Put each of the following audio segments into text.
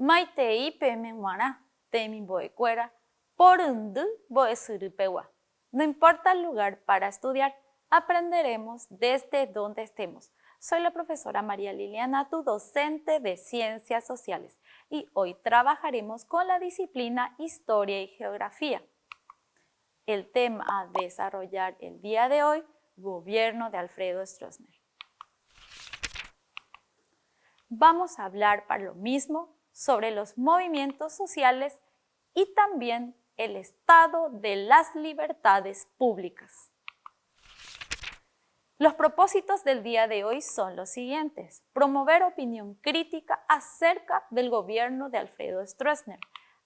Maitei pemenguara, temi boecuera, porundu boesurupewa. No importa el lugar para estudiar, aprenderemos desde donde estemos. Soy la profesora María Liliana, tu docente de Ciencias Sociales, y hoy trabajaremos con la disciplina Historia y Geografía. El tema a desarrollar el día de hoy, Gobierno de Alfredo Stroessner. Vamos a hablar para lo mismo sobre los movimientos sociales y también el estado de las libertades públicas. Los propósitos del día de hoy son los siguientes: promover opinión crítica acerca del gobierno de Alfredo Stroessner,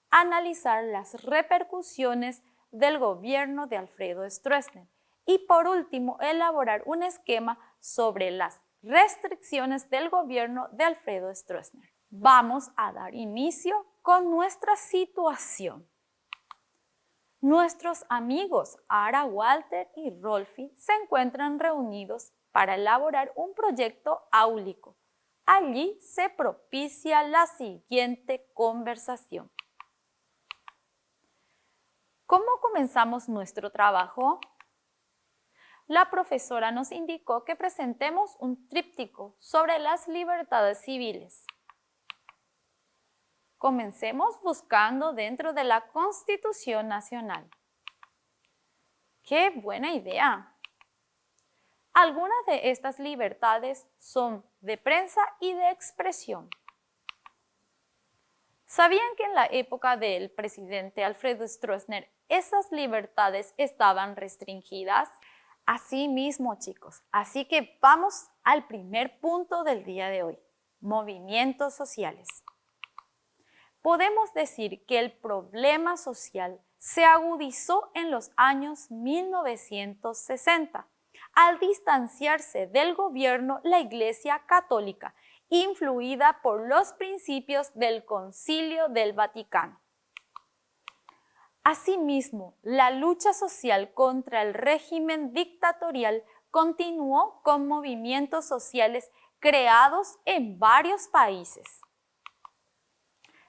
analizar las repercusiones del gobierno de Alfredo Stroessner y, por último, elaborar un esquema sobre las restricciones del gobierno de Alfredo Stroessner. Vamos a dar inicio con nuestra situación. Nuestros amigos Ara, Walter y Rolfi se encuentran reunidos para elaborar un proyecto áulico. Allí se propicia la siguiente conversación. ¿Cómo comenzamos nuestro trabajo? La profesora nos indicó que presentemos un tríptico sobre las libertades civiles. Comencemos buscando dentro de la Constitución Nacional. ¡Qué buena idea! Algunas de estas libertades son de prensa y de expresión. ¿Sabían que en la época del presidente Alfredo Stroessner esas libertades estaban restringidas? Así mismo, chicos. Así que vamos al primer punto del día de hoy: movimientos sociales. Podemos decir que el problema social se agudizó en los años 1960 al distanciarse del gobierno la Iglesia Católica, influida por los principios del Concilio del Vaticano. Asimismo, la lucha social contra el régimen dictatorial continuó con movimientos sociales creados en varios países.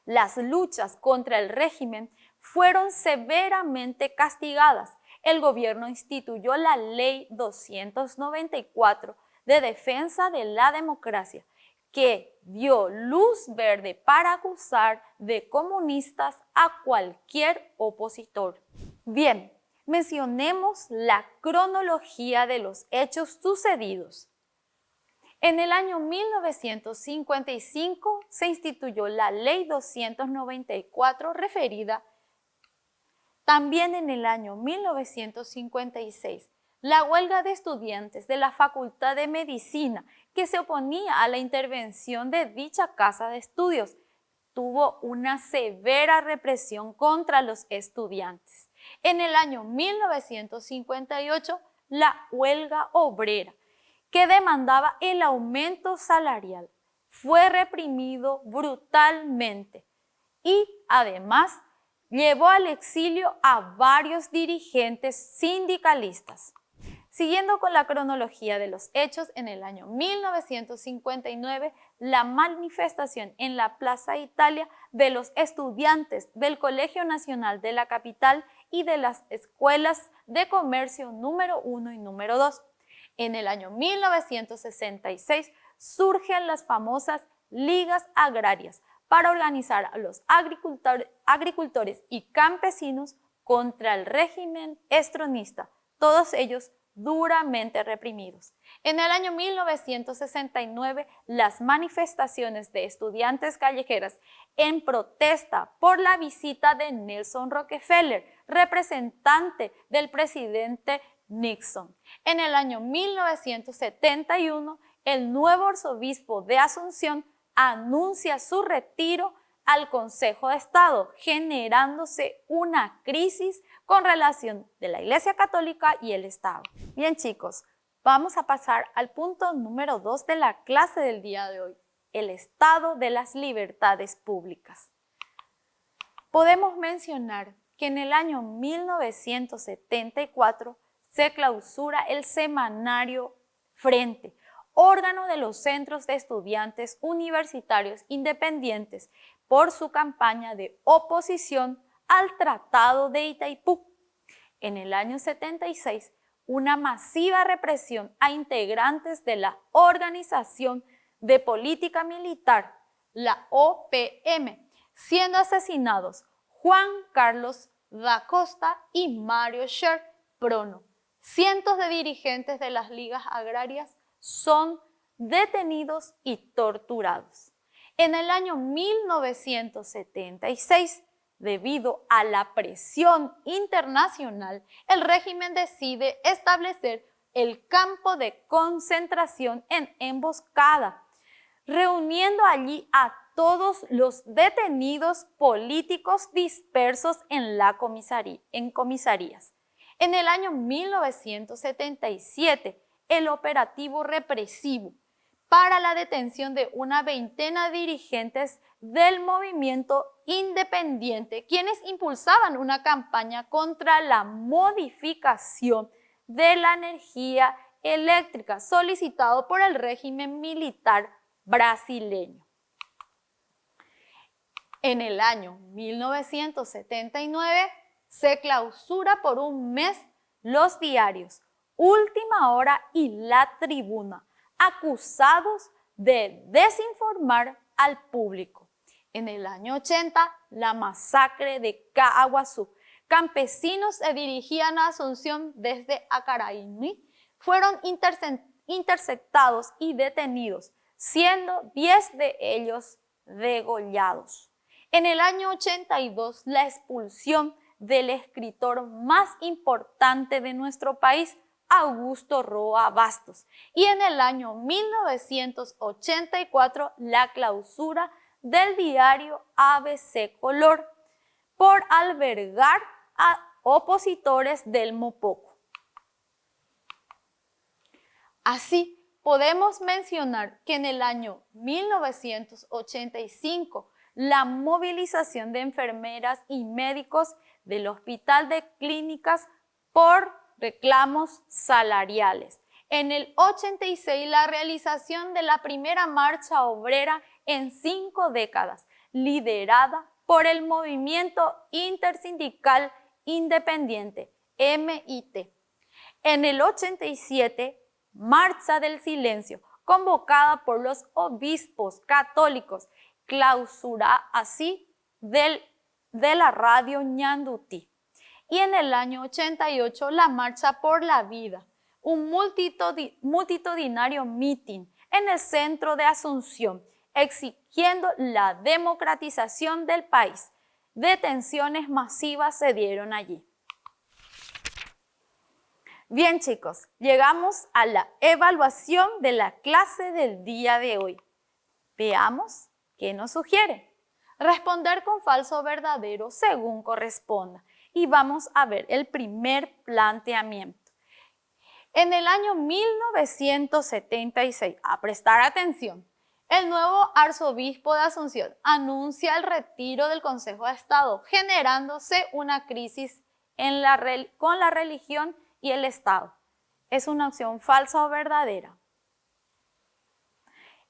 Las luchas contra el régimen fueron severamente castigadas. El gobierno instituyó la Ley 294 de Defensa de la Democracia, que dio luz verde para acusar de comunistas a cualquier opositor. Bien, mencionemos la cronología de los hechos sucedidos. En el año 1955 se instituyó la Ley 294 referida. También en el año 1956, la huelga de estudiantes de la Facultad de Medicina, que se oponía a la intervención de dicha casa de estudios, tuvo una severa represión contra los estudiantes. En el año 1958, la huelga obrera, que demandaba el aumento salarial, fue reprimido brutalmente y además llevó al exilio a varios dirigentes sindicalistas. Siguiendo con la cronología de los hechos, en el año 1959, la manifestación en la Plaza Italia de los estudiantes del Colegio Nacional de la Capital y de las escuelas de comercio número 1 y número 2. En el año 1966 surgen las famosas ligas agrarias para organizar a los agricultores y campesinos contra el régimen estronista, todos ellos duramente reprimidos. En el año 1969, las manifestaciones de estudiantes callejeras en protesta por la visita de Nelson Rockefeller, representante del presidente Nixon. En el año 1971, el nuevo arzobispo de Asunción anuncia su retiro al Consejo de Estado, generándose una crisis con relación de la Iglesia Católica y el Estado. Bien, chicos, vamos a pasar al punto número 2 de la clase del día de hoy: el estado de las libertades públicas. Podemos mencionar que en el año 1974 se clausura el semanario Frente, órgano de los centros de estudiantes universitarios independientes, por su campaña de oposición al Tratado de Itaipú. En el año 76, una masiva represión a integrantes de la Organización de Política Militar, la OPM, siendo asesinados Juan Carlos da Costa y Mario Scher Prono. Cientos de dirigentes de las ligas agrarias son detenidos y torturados. En el año 1976, debido a la presión internacional, el régimen decide establecer el campo de concentración en Emboscada, reuniendo allí a todos los detenidos políticos dispersos en comisarías. En el año 1977, el operativo represivo para la detención de una veintena de dirigentes del movimiento independiente, quienes impulsaban una campaña contra la modificación de la energía eléctrica solicitado por el régimen militar brasileño. En el año 1979 se clausura por un mes los diarios Última Hora y La Tribuna, acusados de desinformar al público. En el año 80, la masacre de Caaguazú. Campesinos se dirigían a Asunción desde Acaraíní, fueron interceptados y detenidos, siendo 10 de ellos degollados. En el año 82, la expulsión del escritor más importante de nuestro país, Augusto Roa Bastos. Y en el año 1984, la clausura del diario ABC Color por albergar a opositores del Mopoco. Así, podemos mencionar que en el año 1985, la movilización de enfermeras y médicos del Hospital de Clínicas por reclamos salariales. En el 86, la realización de la primera marcha obrera en 5 décadas, liderada por el Movimiento Intersindical Independiente, MIT. En el 87, Marcha del Silencio, convocada por los obispos católicos, clausura así de la radio Ñandutí. Y en el año 88, la Marcha por la Vida, un multitudinario mitin en el centro de Asunción, exigiendo la democratización del país. Detenciones masivas se dieron allí. Bien, chicos, llegamos a la evaluación de la clase del día de hoy. Veamos qué nos sugiere. Responder con falso o verdadero según corresponda. Y vamos a ver el primer planteamiento. En el año 1976, a prestar atención, el nuevo arzobispo de Asunción anuncia el retiro del Consejo de Estado, generándose una crisis con la religión y el Estado. ¿Es una opción falsa o verdadera?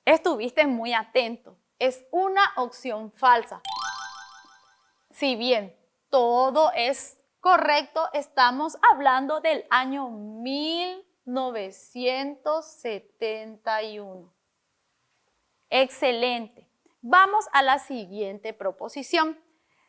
Estuviste muy atento. Es una opción falsa. Si bien todo es correcto, estamos hablando del año 1971. Excelente. Vamos a la siguiente proposición.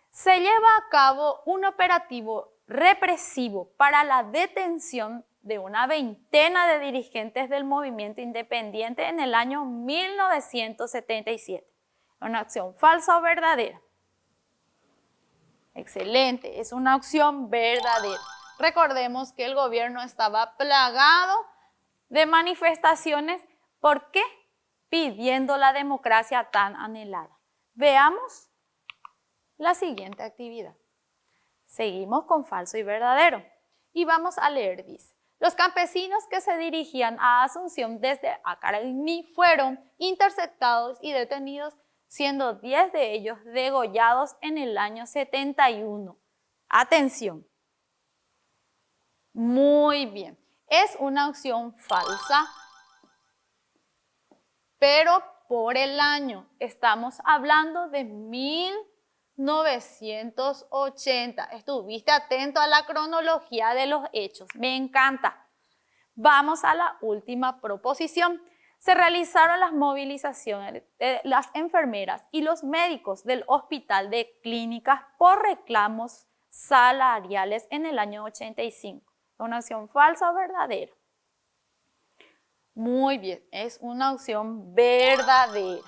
Se lleva a cabo un operativo represivo para la detención de una veintena de dirigentes del movimiento independiente en el año 1977. ¿Una opción falsa o verdadera? Excelente, es una opción verdadera. Recordemos que el gobierno estaba plagado de manifestaciones. ¿Por qué? Pidiendo la democracia tan anhelada. Veamos la siguiente actividad. Seguimos con falso y verdadero. Y vamos a leer, dice. Los campesinos que se dirigían a Asunción desde Acarigní fueron interceptados y detenidos, siendo 10 de ellos degollados en el año 71. Atención. Muy bien. Es una opción falsa, pero por el año. Estamos hablando de 1980. Estuviste atento a la cronología de los hechos. Me encanta. Vamos a la última proposición. Se realizaron las movilizaciones de las enfermeras y los médicos del Hospital de Clínicas por reclamos salariales en el año 85. ¿Una opción falsa o verdadera? Muy bien, es una opción verdadera.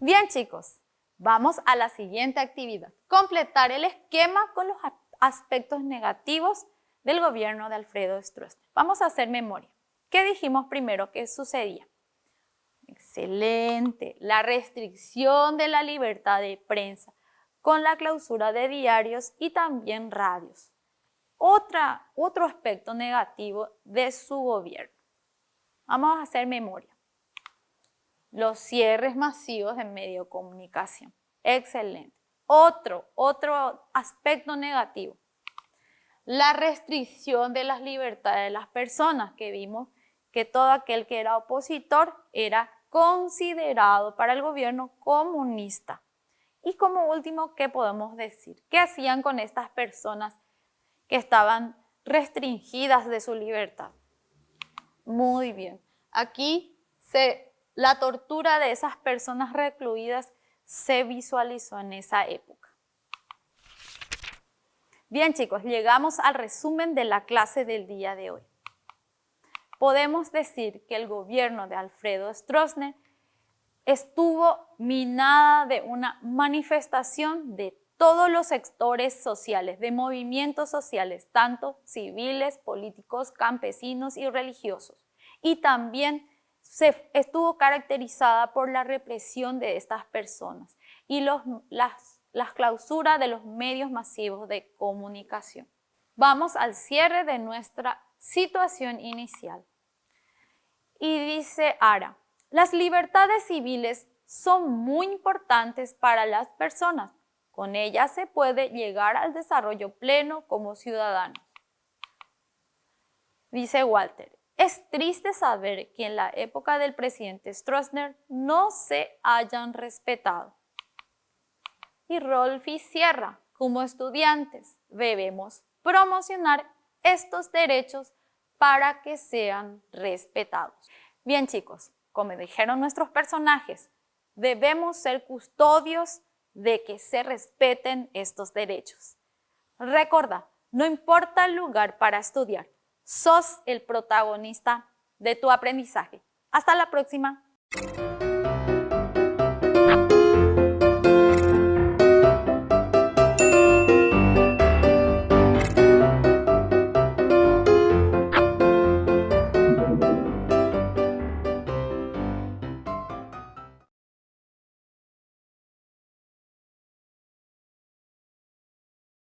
Bien, chicos, vamos a la siguiente actividad. Completar el esquema con los aspectos negativos del gobierno de Alfredo Stroessner. Vamos a hacer memoria. ¿Qué dijimos primero que sucedía? Excelente. La restricción de la libertad de prensa con la clausura de diarios y también radios. Otro aspecto negativo de su gobierno. Vamos a hacer memoria. Los cierres masivos de medios de comunicación. Excelente. Otro aspecto negativo. La restricción de las libertades de las personas, que vimos que todo aquel que era opositor era considerado para el gobierno comunista. Y como último, ¿qué podemos decir? ¿Qué hacían con estas personas que estaban restringidas de su libertad? Muy bien. Aquí la tortura de esas personas recluidas se visualizó en esa época. Bien, chicos, llegamos al resumen de la clase del día de hoy. Podemos decir que el gobierno de Alfredo Stroessner estuvo minada de una manifestación de todos los sectores sociales, de movimientos sociales, tanto civiles, políticos, campesinos y religiosos. Y también estuvo caracterizada por la represión de estas personas y las clausuras de los medios masivos de comunicación. Vamos al cierre de nuestra situación inicial. Y dice Ara, las libertades civiles son muy importantes para las personas. Con ellas se puede llegar al desarrollo pleno como ciudadanos. Dice Walter, es triste saber que en la época del presidente Stroessner no se hayan respetado. Y Rolfi cierra, como estudiantes debemos promocionar estos derechos para que sean respetados. Bien, chicos, como dijeron nuestros personajes, debemos ser custodios de que se respeten estos derechos. Recuerda, no importa el lugar para estudiar, sos el protagonista de tu aprendizaje. Hasta la próxima.